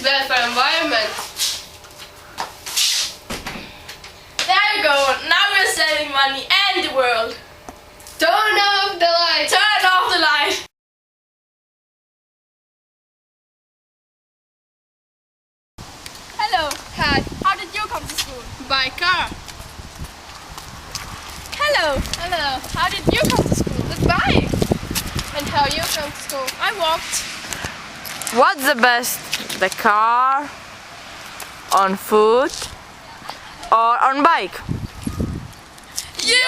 bad for the environment. There you go. Now we're saving money and the world. Turn off the light. Turn off the light. Hello. Hi. How did you come to school? By car. Hello. Hello. How did you come to school? The bike. And how you come to school? I walked. What's the best? The car, on foot, or on bike? You